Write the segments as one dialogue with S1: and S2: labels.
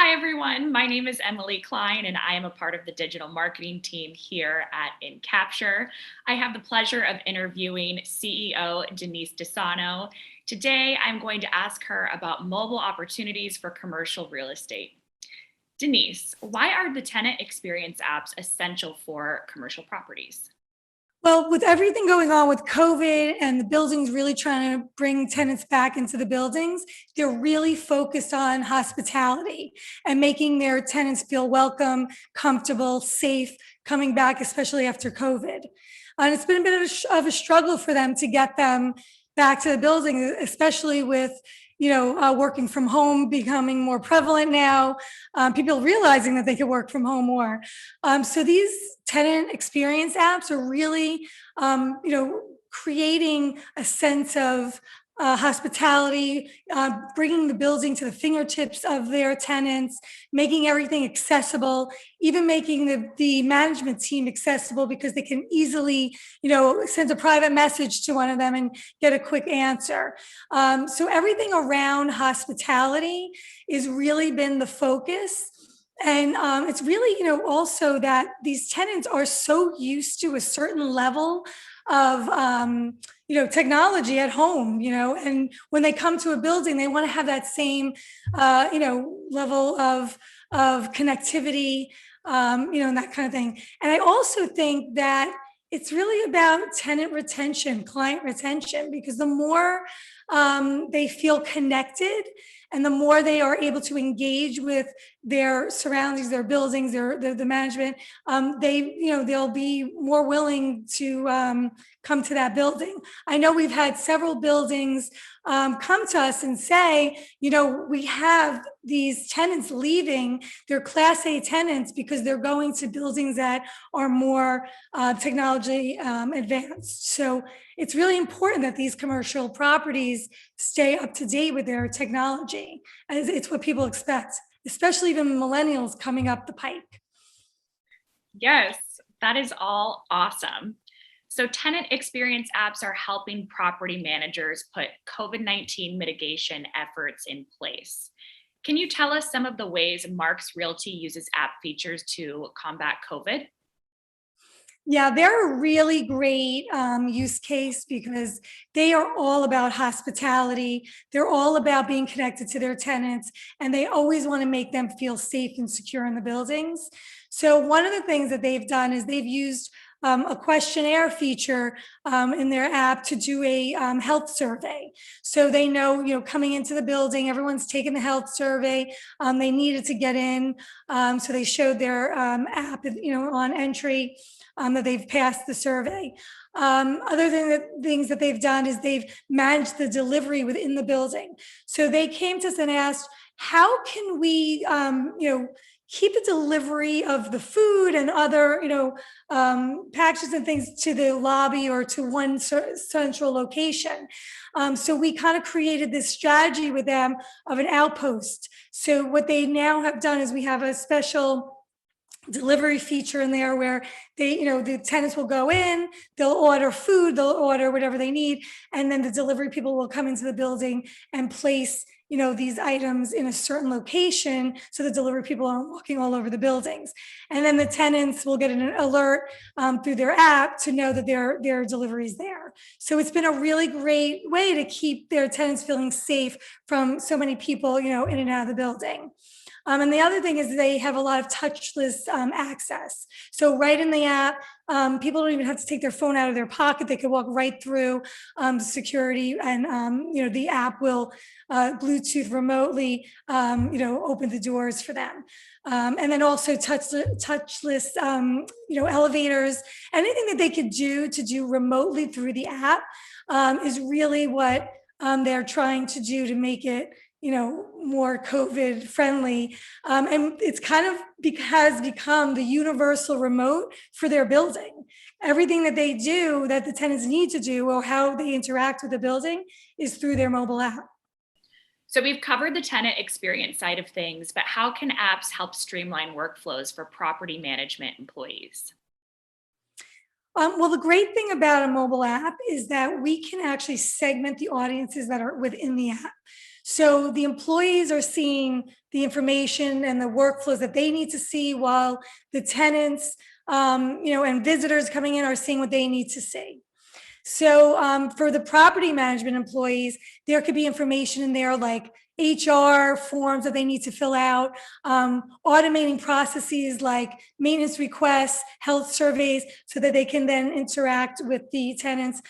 S1: Hi, everyone. My name is Emily Klein, and I am a part of the digital marketing team here at enCappture. I have the pleasure of interviewing CEO Denise DiSano. Today, I'm going to ask her about mobile opportunities for commercial real estate. Denise, why are the tenant experience apps essential for commercial properties?
S2: Well, with everything going on with COVID and the buildings really trying to bring tenants back into the buildings, they're really focused on hospitality and making their tenants feel welcome, comfortable, safe, coming back, especially after COVID. And it's been a bit of a struggle for them to get them back to the building, especially with working from home becoming more prevalent now, people realizing that they could work from home more. So these tenant experience apps are really, creating a sense of hospitality, bringing the building to the fingertips of their tenants, making everything accessible, even making the management team accessible because they can easily, send a private message to one of them and get a quick answer. So everything around hospitality has really been the focus. And it's really, also that these tenants are so used to a certain level of, technology at home, and when they come to a building, they want to have that same, level of connectivity, and that kind of thing. And I also think that it's really about tenant retention, client retention, because the more they feel connected and the more they are able to engage with their surroundings, their buildings, the management, they'll be more willing to come to that building. I know we've had several buildings come to us and say, we have these tenants leaving, they're Class A tenants because they're going to buildings that are more technology advanced. So it's really important that these commercial properties stay up to date with their technology. As it's what people expect, especially even millennials coming up the pike.
S1: Yes, that is all awesome. So, tenant experience apps are helping property managers put COVID-19 mitigation efforts in place. Can you tell us some of the ways Marx Realty uses app features to combat COVID?
S2: Yeah, they're a really great use case because they are all about hospitality. They're all about being connected to their tenants, and they always want to make them feel safe and secure in the buildings. So, one of the things that they've done is they've used a questionnaire feature in their app to do a health survey. So they know, coming into the building, everyone's taken the health survey. They needed to get in, so they showed their app, on entry, that they've passed the survey. Other things that they've done is they've managed the delivery within the building. So they came to us and asked, how can we, keep the delivery of the food and other, packages and things to the lobby or to one central location. So we kind of created this strategy with them of an outpost. So what they now have done is we have a special delivery feature in there where the tenants will go in, they'll order food, they'll order whatever they need, and then the delivery people will come into the building and place these items in a certain location so the delivery people aren't walking all over the buildings. And then the tenants will get an alert through their app to know that their delivery is there. So it's been a really great way to keep their tenants feeling safe from so many people in and out of the building. And the other thing is they have a lot of touchless access. So right in the app, people don't even have to take their phone out of their pocket. They can walk right through security, and the app will Bluetooth remotely, open the doors for them. And then also touchless, elevators. Anything that they could do remotely through the app is really what they're trying to do to make it more COVID friendly. And it's kind of has become the universal remote for their building. Everything that they do that the tenants need to do or how they interact with the building is through their mobile app.
S1: So, we've covered the tenant experience side of things, but how can apps help streamline workflows for property management employees?
S2: Well, the great thing about a mobile app is that we can actually segment the audiences that are within the app. So the employees are seeing the information and the workflows that they need to see, while the tenants, and visitors coming in are seeing what they need to see. So for the property management employees, there could be information in there like HR forms that they need to fill out, automating processes like maintenance requests, health surveys, so that they can then interact with the tenants.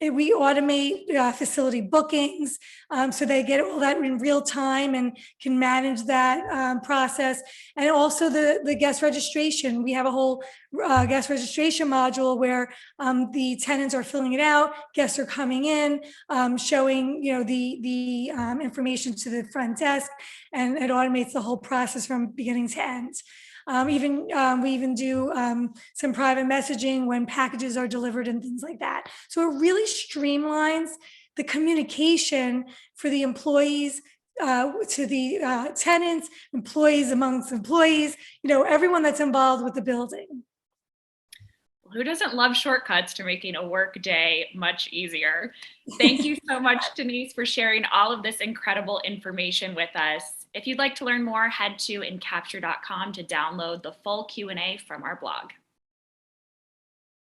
S2: We automate facility bookings, so they get all that in real time and can manage that process. And also the guest registration. We have a whole guest registration module where the tenants are filling it out, guests are coming in, showing the information to the front desk, and it automates the whole process from beginning to end. We even do some private messaging when packages are delivered and things like that. So it really streamlines the communication for the employees to the tenants, employees amongst employees, everyone that's involved with the building.
S1: Who doesn't love shortcuts to making a work day much easier? Thank you so much, Denise, for sharing all of this incredible information with us. If you'd like to learn more, head to enCappture.com to download the full Q&A from our blog.